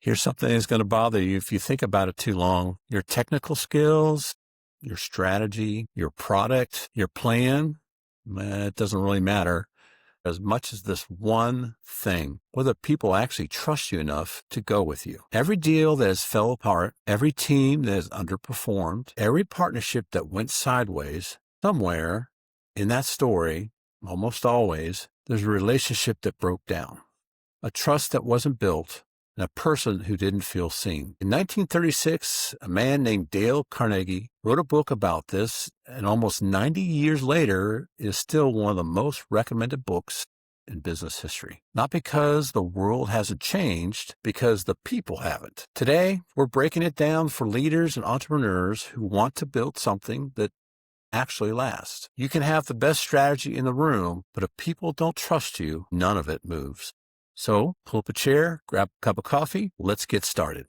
Here's something that's going to bother you if you think about it too long. Your technical skills, your strategy, your product, your plan, it doesn't really matter as much as this one thing, whether people actually trust you enough to go with you. Every deal that has fell apart, every team that has underperformed, every partnership that went sideways, somewhere in that story, almost always, there's a relationship that broke down, a trust that wasn't built, and a person who didn't feel seen. In 1936, a man named Dale Carnegie wrote a book about this, and almost 90 years later is still one of the most recommended books in business history. Not because the world hasn't changed, because the people haven't. Today, we're breaking it down for leaders and entrepreneurs who want to build something that actually lasts. You can have the best strategy in the room, but if people don't trust you, none of it moves. So pull up a chair, grab a cup of coffee, let's get started.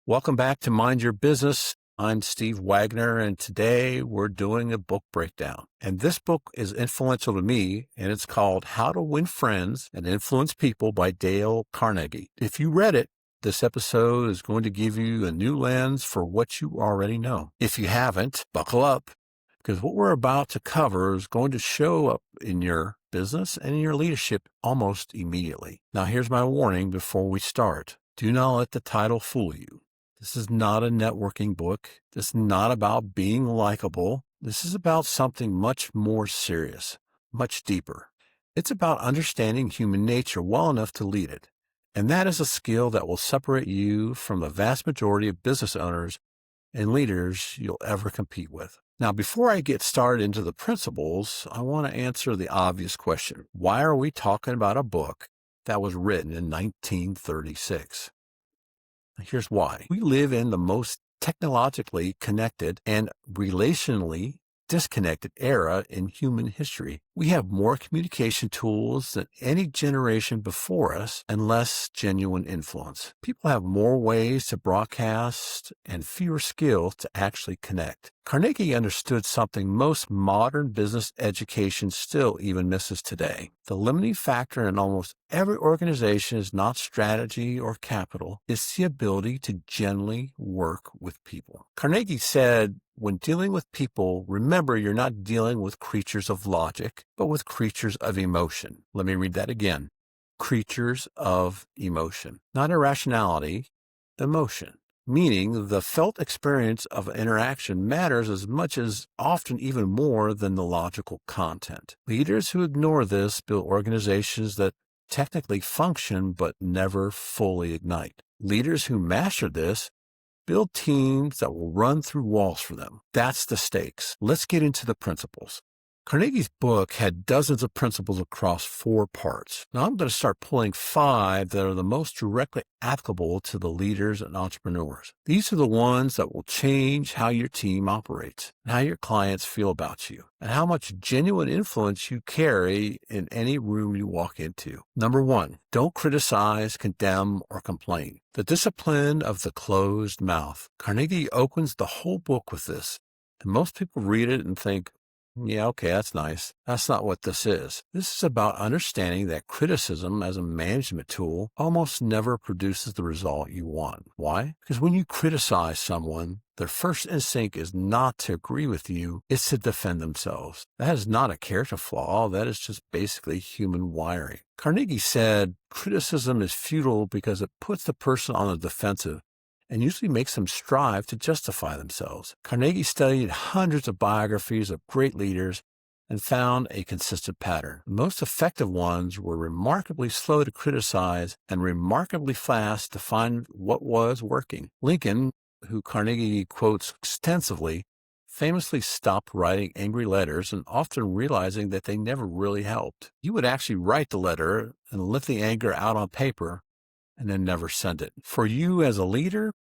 Welcome back to Mind Your Business. I'm Steve Wagner, and today we're doing a book breakdown. And this book is influential to me, and it's called How to Win Friends and Influence People by Dale Carnegie. If you read it, this episode is going to give you a new lens for what you already know. If you haven't, buckle up, because what we're about to cover is going to show up in your business and in your leadership almost immediately. Now, here's my warning before we start. Do not let the title fool you. This is not a networking book. This is not about being likable. This is about something much more serious, much deeper. It's about understanding human nature well enough to lead it. And that is a skill that will separate you from the vast majority of business owners and leaders you'll ever compete with. Now, before I get started into the principles, I want to answer the obvious question. Why are we talking about a book that was written in 1936? Here's why. We live in the most technologically connected and relationally disconnected era in human history. We have more communication tools than any generation before us and less genuine influence. People have more ways to broadcast and fewer skills to actually connect. Carnegie understood something most modern business education still even misses today. The limiting factor in almost every organization is not strategy or capital. It's the ability to genuinely work with people. Carnegie said, when dealing with people, remember you're not dealing with creatures of logic, but with creatures of emotion. Let me read that again. Creatures of emotion. Not irrationality, emotion. Meaning the felt experience of interaction matters as much as often even more than the logical content. Leaders who ignore this build organizations that technically function but never fully ignite. Leaders who master this build teams that will run through walls for them. That's the stakes. Let's get into the principles. Carnegie's book had dozens of principles across 4 parts. Now I'm going to start pulling 5 that are the most directly applicable to the leaders and entrepreneurs. These are the ones that will change how your team operates, and how your clients feel about you, and how much genuine influence you carry in any room you walk into. Number 1, don't criticize, condemn, or complain. The discipline of the closed mouth. Carnegie opens the whole book with this, and most people read it and think, yeah, okay, that's nice. That's not what this is. This is about understanding that criticism as a management tool almost never produces the result you want. Why? Because when you criticize someone, their first instinct is not to agree with you, it's to defend themselves. That is not a character flaw. That is just basically human wiring. Carnegie said, criticism is futile because it puts the person on the defensive and usually makes them strive to justify themselves. Carnegie studied hundreds of biographies of great leaders and found a consistent pattern. The most effective ones were remarkably slow to criticize and remarkably fast to find what was working. Lincoln, who Carnegie quotes extensively, famously stopped writing angry letters and often realizing that they never really helped. He would actually write the letter and let the anger out on paper and then never send it. For you as a leader,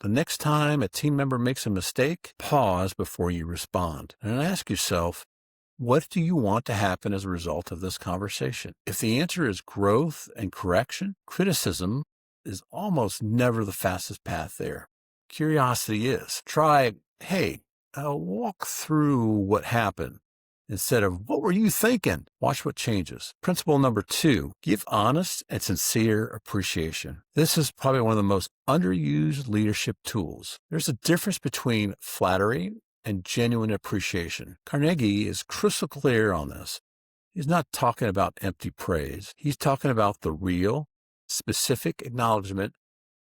the next time a team member makes a mistake, pause before you respond and ask yourself, what do you want to happen as a result of this conversation? If the answer is growth and correction, criticism is almost never the fastest path there. Curiosity is. Try, hey, Walk through what happened. Instead of, what were you thinking? Watch what changes. Principle number 2, give honest and sincere appreciation. This is probably one of the most underused leadership tools. There's a difference between flattery and genuine appreciation. Carnegie is crystal clear on this. He's not talking about empty praise. He's talking about the real, specific acknowledgement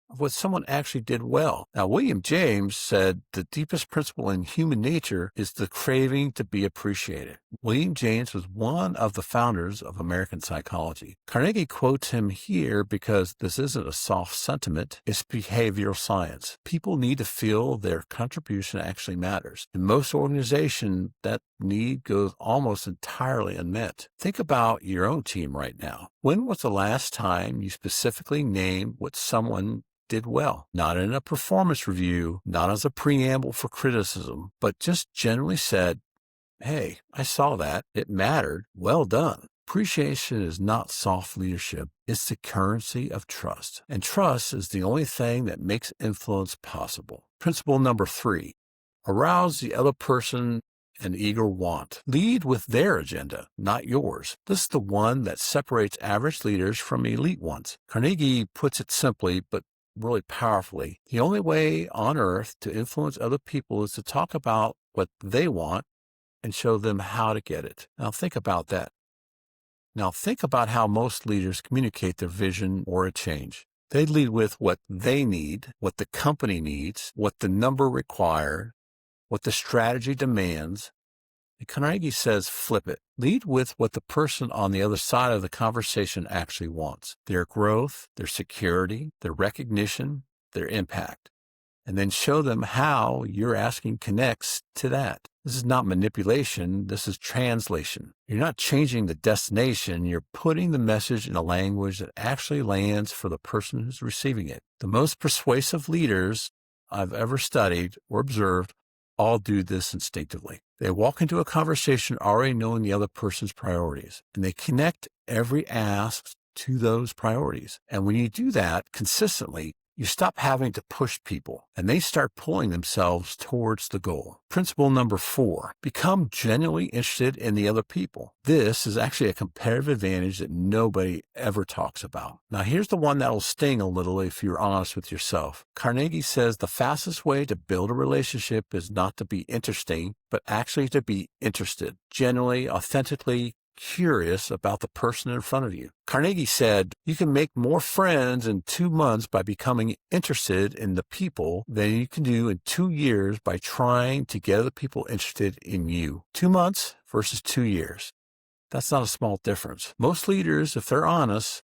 of what someone actually did well. Now, William James said the deepest principle in human nature is the craving to be appreciated. William James was one of the founders of American psychology. Carnegie quotes him here because this isn't a soft sentiment, it's behavioral science. People need to feel their contribution actually matters. In most organizations, that need goes almost entirely unmet. Think about your own team right now. When was the last time you specifically named what someone did well? Not in a performance review, not as a preamble for criticism, but just generally said, hey, I saw that. It mattered. Well done. Appreciation is not soft leadership. It's the currency of trust. And trust is the only thing that makes influence possible. Principle number 3, arouse the other person an eager want. Lead with their agenda, not yours. This is the one that separates average leaders from elite ones. Carnegie puts it simply, but really powerfully. The only way on earth to influence other people is to talk about what they want and show them how to get it. Now think about that. Now think about how most leaders communicate their vision or a change. They lead with what they need, what the company needs, what the number required, what the strategy demands. And Carnegie says flip it. Lead with what the person on the other side of the conversation actually wants. Their growth, their security, their recognition, their impact. And then show them how your asking connects to that. This is not manipulation. This is translation. You're not changing the destination. You're putting the message in a language that actually lands for the person who's receiving it. The most persuasive leaders I've ever studied or observed all do this instinctively. They walk into a conversation already knowing the other person's priorities, and they connect every ask to those priorities. And when you do that consistently, you stop having to push people, and they start pulling themselves towards the goal. Principle number 4, become genuinely interested in the other people. This is actually a competitive advantage that nobody ever talks about. Now, here's the one that will sting a little if you're honest with yourself. Carnegie says the fastest way to build a relationship is not to be interesting, but actually to be interested, genuinely, authentically curious about the person in front of you. Carnegie said, you can make more friends in 2 months by becoming interested in the people than you can do in 2 years by trying to get other people interested in you. 2 months versus 2 years. That's not a small difference. Most leaders, if they're honest,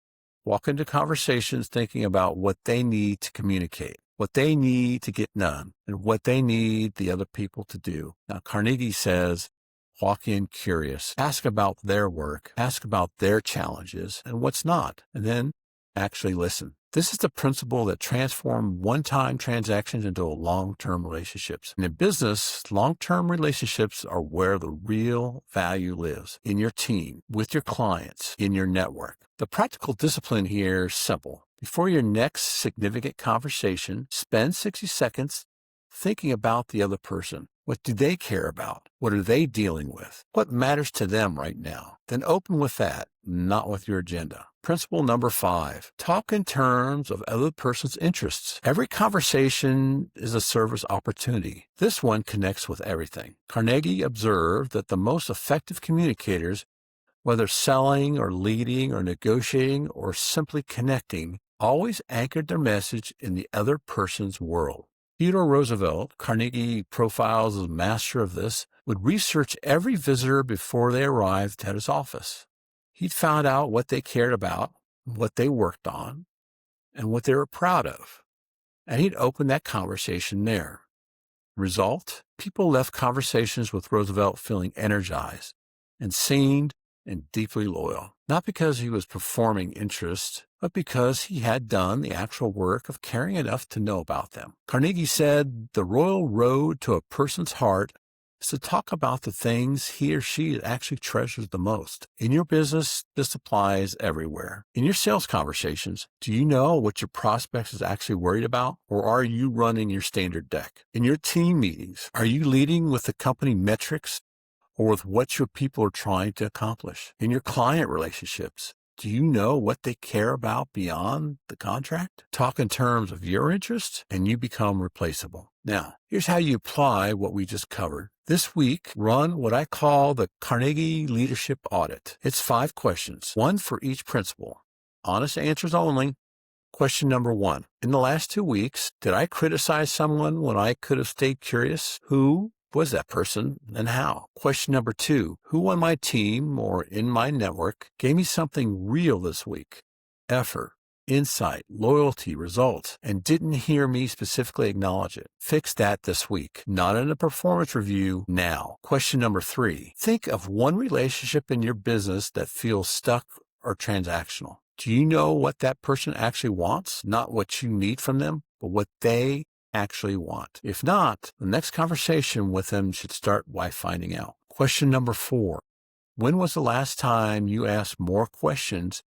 walk into conversations thinking about what they need to communicate, what they need to get done, and what they need the other people to do. Now, Carnegie says, walk in curious. Ask about their work. Ask about their challenges and what's not. And then actually listen. This is the principle that transforms one-time transactions into long-term relationships. And in business, long-term relationships are where the real value lives. In your team, with your clients, in your network. The practical discipline here is simple. Before your next significant conversation, spend 60 seconds thinking about the other person. What do they care about? What are they dealing with? What matters to them right now? Then open with that, not with your agenda. Principle number 5, talk in terms of other person's interests. Every conversation is a service opportunity. This one connects with everything. Carnegie observed that the most effective communicators, whether selling or leading or negotiating or simply connecting, always anchored their message in the other person's world. Theodore Roosevelt, Carnegie profiles as a master of this, would research every visitor before they arrived at his office. He'd found out what they cared about, what they worked on, and what they were proud of. And he'd open that conversation there. Result? People left conversations with Roosevelt feeling energized and seen and deeply loyal. Not because he was performing interest, but because he had done the actual work of caring enough to know about them. Carnegie said, the royal road to a person's heart is to talk about the things he or she actually treasures the most. In your business, this applies everywhere. In your sales conversations, do you know what your prospects is actually worried about, or are you running your standard deck? In your team meetings, are you leading with the company metrics or with what your people are trying to accomplish? In your client relationships, do you know what they care about beyond the contract? Talk in terms of your interests and you become replaceable. Now, here's how you apply what we just covered. This week, run what I call the Carnegie Leadership Audit. It's 5 questions, one for each principle. Honest answers only. Question number 1. In the last 2 weeks, did I criticize someone when I could have stayed curious? Who was that person and how? Question number 2. Who on my team or in my network gave me something real this week? Effort, insight, loyalty, results, and didn't hear me specifically acknowledge it. Fix that this week, not in a performance review now. Question number 3. Think of one relationship in your business that feels stuck or transactional. Do you know what that person actually wants? Not what you need from them, but what they actually want. If not, the next conversation with them should start by finding out. Question number 4. When was the last time you asked more questions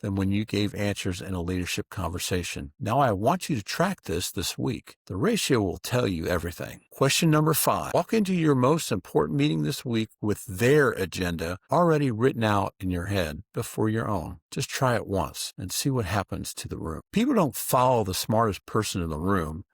than when you gave answers in a leadership conversation? Now I want you to track this week. The ratio will tell you everything. Question number 5. Walk into your most important meeting this week with their agenda already written out in your head before your own. Just try it once and see what happens to the room. People don't follow the smartest person in the room.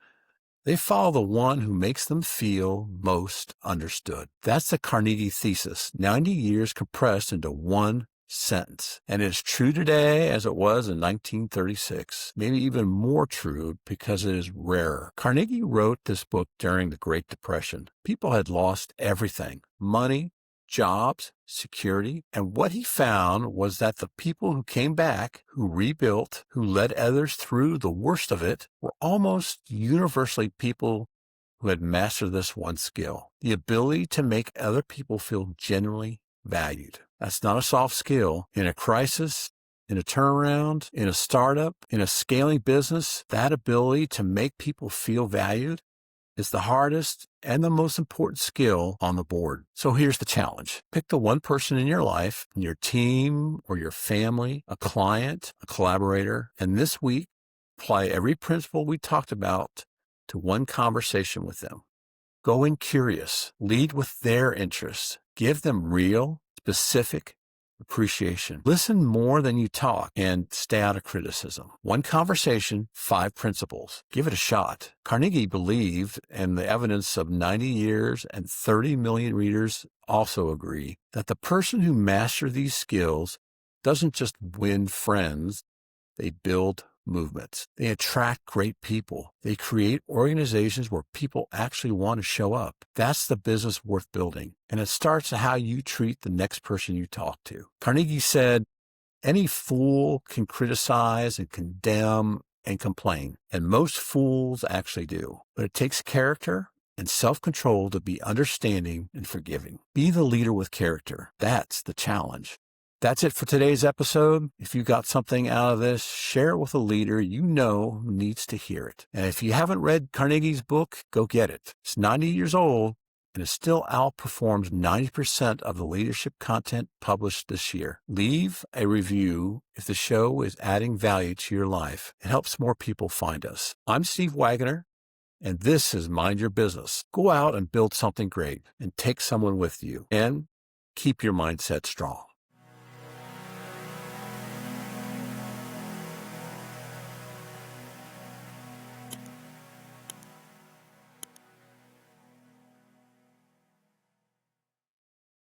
They follow the one who makes them feel most understood. That's the Carnegie thesis, 90 years compressed into one sentence. And it's true today as it was in 1936, maybe even more true because it is rarer. Carnegie wrote this book during the Great Depression. People had lost everything: money, jobs, security, and what he found was that the people who came back, who rebuilt, who led others through the worst of it, were almost universally people who had mastered this one skill: the ability to make other people feel genuinely valued. That's not a soft skill. In a crisis, in a turnaround, in a startup, in a scaling business, that ability to make people feel valued is the hardest and the most important skill on the board. So here's the challenge. Pick the one person in your life, in your team or your family, a client, a collaborator, and this week, apply every principle we talked about to one conversation with them. Go in curious, lead with their interests, give them real, specific appreciation. Listen more than you talk and stay out of criticism. One conversation, 5 principles. Give it a shot. Carnegie believed, and the evidence of 90 years and 30 million readers also agree, that the person who masters these skills doesn't just win friends, they build movements. They attract great people. They create organizations where people actually want to show up. That's the business worth building. And it starts with how you treat the next person you talk to. Carnegie said, any fool can criticize and condemn and complain, and most fools actually do. But it takes character and self-control to be understanding and forgiving. Be the leader with character. That's the challenge. That's it for today's episode. If you got something out of this, share it with a leader you know who needs to hear it. And if you haven't read Carnegie's book, go get it. It's 90 years old and it still outperforms 90% of the leadership content published this year. Leave a review if the show is adding value to your life. It helps more people find us. I'm Steve Wagner, and this is Mind Your Business. Go out and build something great and take someone with you, and keep your mindset strong.